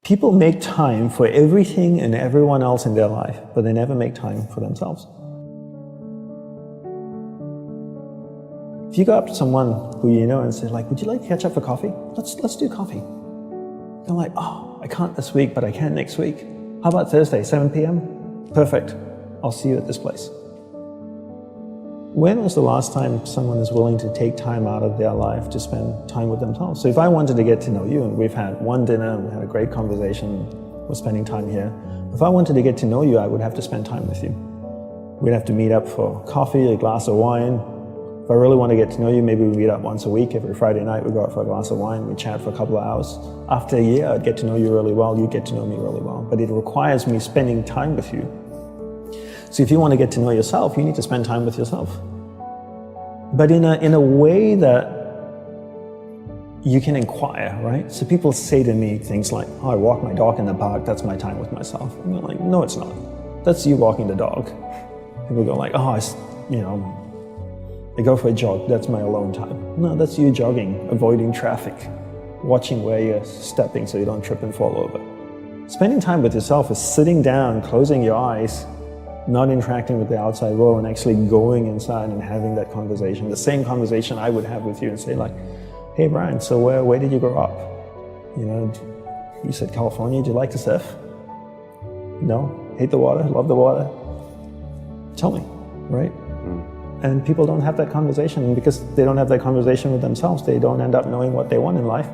People make time for everything and everyone else in their life, but they never make time for themselves. If you go up to someone who you know and say, like, would you like to catch up for coffee? Let's do coffee. They're like, oh, I can't this week, but I can next week. How about Thursday, 7 p.m.? Perfect. I'll see you at this place. When was the last time someone is willing to take time out of their life to spend time with themselves? So if I wanted to get to know you, and we've had one dinner and we had a great conversation, we're spending time here. If I wanted to get to know you, I would have to spend time with you. We'd have to meet up for coffee, a glass of wine. If I really want to get to know you, maybe we meet up once a week. Every Friday night we go out for a glass of wine, we chat for a couple of hours. After a year, I'd get to know you really well, you'd get to know me really well. But it requires me spending time with you. So if you want to get to know yourself, you need to spend time with yourself. But in a way that you can inquire, right? So people say to me things like, oh, I walk my dog in the park, that's my time with myself. And you're like, no, it's not. That's you walking the dog. People go like, oh, I go for a jog, that's my alone time. No, that's you jogging, avoiding traffic, watching where you're stepping so you don't trip and fall over. Spending time with yourself is sitting down, closing your eyes, not interacting with the outside world, and actually going inside and having that conversation, the same conversation I would have with you and say like, hey Brian, so where did you grow up? You said California, do you like to surf? No? Hate the water? Love the water? Tell me, right? And people don't have that conversation, and because they don't have that conversation with themselves, they don't end up knowing what they want in life.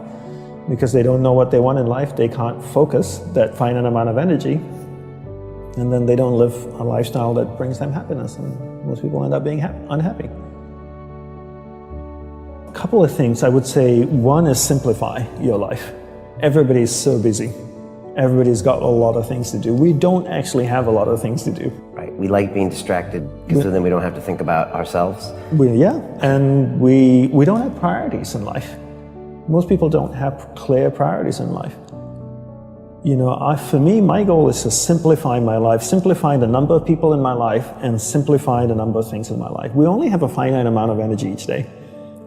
Because they don't know what they want in life, they can't focus that finite amount of energy, and then they don't live a lifestyle that brings them happiness, and most people end up being unhappy. A couple of things I would say. One is simplify your life. Everybody's so busy. Everybody's got a lot of things to do. We don't actually have a lot of things to do. Right. We like being distracted because then we don't have to think about ourselves. And we don't have priorities in life. Most people don't have clear priorities in life. For me, my goal is to simplify my life, simplify the number of people in my life, and simplify the number of things in my life. We only have a finite amount of energy each day,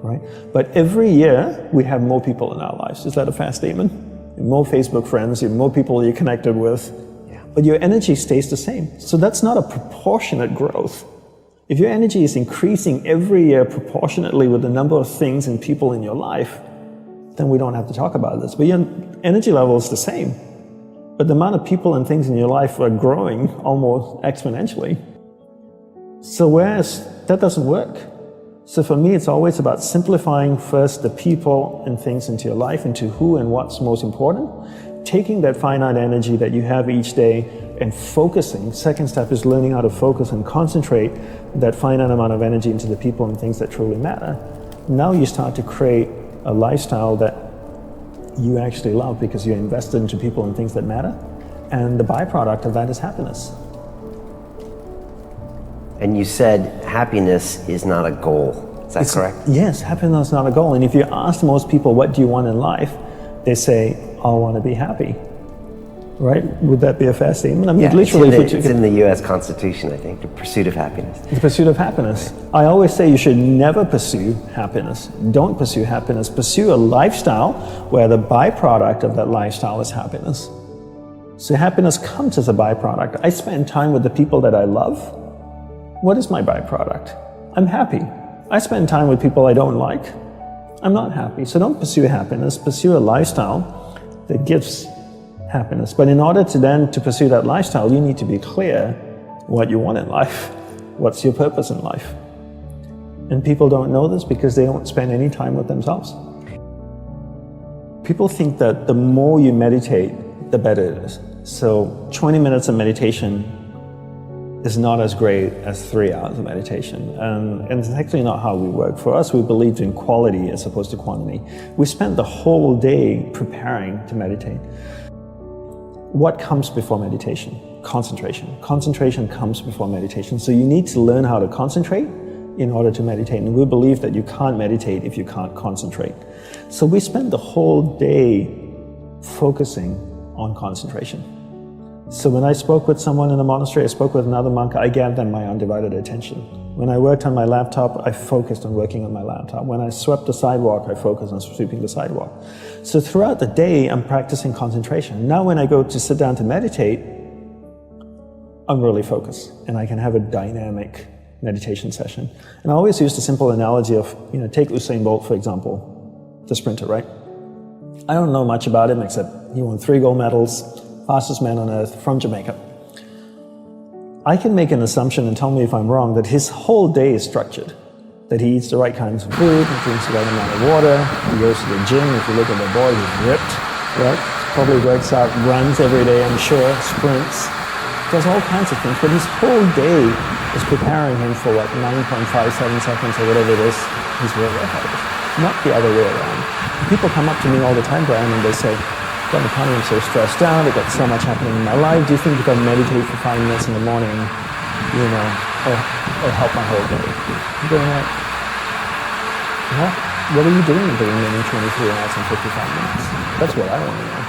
right? But every year, we have more people in our lives. Is that a fair statement? More Facebook friends, more people you're connected with, but your energy stays the same. So that's not a proportionate growth. If your energy is increasing every year proportionately with the number of things and people in your life, then we don't have to talk about this. But your energy level is the same. But the amount of people and things in your life are growing almost exponentially. So whereas that doesn't work. So for me, it's always about simplifying first the people and things into your life, into who and what's most important, taking that finite energy that you have each day and focusing. Second step is learning how to focus and concentrate that finite amount of energy into the people and things that truly matter. Now you start to create a lifestyle that you actually love because you're invested into people and things that matter. And the byproduct of that is happiness. And you said happiness is not a goal. Is that correct? Yes, happiness is not a goal. And if you ask most people, what do you want in life? They say, I want to be happy. Right? Would that be a fair statement? I mean, literally, it's in the U.S. Constitution, I think, the pursuit of happiness. The pursuit of happiness. Right. I always say you should never pursue happiness. Don't pursue happiness. Pursue a lifestyle where the byproduct of that lifestyle is happiness. So happiness comes as a byproduct. I spend time with the people that I love. What is my byproduct? I'm happy. I spend time with people I don't like. I'm not happy. So don't pursue happiness. Pursue a lifestyle that gives happiness. But in order to pursue that lifestyle, you need to be clear what you want in life. What's your purpose in life? And people don't know this because they don't spend any time with themselves. People think that the more you meditate, the better it is. So 20 minutes of meditation is not as great as 3 hours of meditation. And it's actually not how we work. For us, we believed in quality as opposed to quantity. We spent the whole day preparing to meditate. What comes before meditation? Concentration. Concentration comes before meditation. So you need to learn how to concentrate in order to meditate. And we believe that you can't meditate if you can't concentrate. So we spend the whole day focusing on concentration. So when I spoke with someone in the monastery, I spoke with another monk, I gave them my undivided attention. When I worked on my laptop, I focused on working on my laptop. When I swept the sidewalk, I focused on sweeping the sidewalk. So throughout the day, I'm practicing concentration. Now when I go to sit down to meditate, I'm really focused, and I can have a dynamic meditation session. And I always use the simple analogy of, take Usain Bolt, for example, the sprinter, right? I don't know much about him except he won 3 gold medals, fastest man on earth from Jamaica. I can make an assumption, and tell me if I'm wrong, that his whole day is structured. That he eats the right kinds of food, he drinks the right amount of water, he goes to the gym. If you look at the boy, he's ripped, right? Probably works out, runs every day, I'm sure, sprints, does all kinds of things. But his whole day is preparing him for 9.57 seconds or whatever it is he's really ahead of, not the other way around. People come up to me all the time, Brian, and they say, Dandapani, I'm so stressed out, I've got so much happening in my life. Do you think if I meditate for 5 minutes in the morning, it'll help my whole day? I'm going like, what are you doing the remaining 23 hours and 55 minutes? That's what I want to know.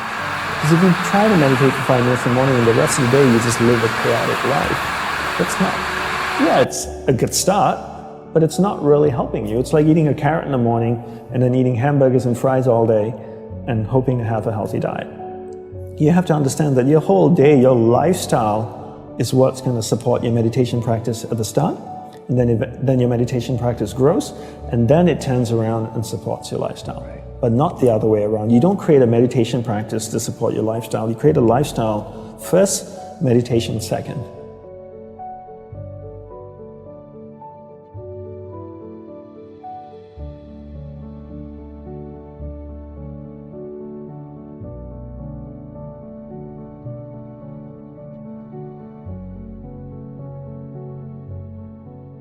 Because if you try to meditate for 5 minutes in the morning and the rest of the day you just live a chaotic life, that's not, it's a good start, but it's not really helping you. It's like eating a carrot in the morning and then eating hamburgers and fries all day and hoping to have a healthy diet. You have to understand that your whole day, your lifestyle is what's going to support your meditation practice at the start, and then your meditation practice grows, and then it turns around and supports your lifestyle. But not the other way around. You don't create a meditation practice to support your lifestyle. You create a lifestyle first, meditation second.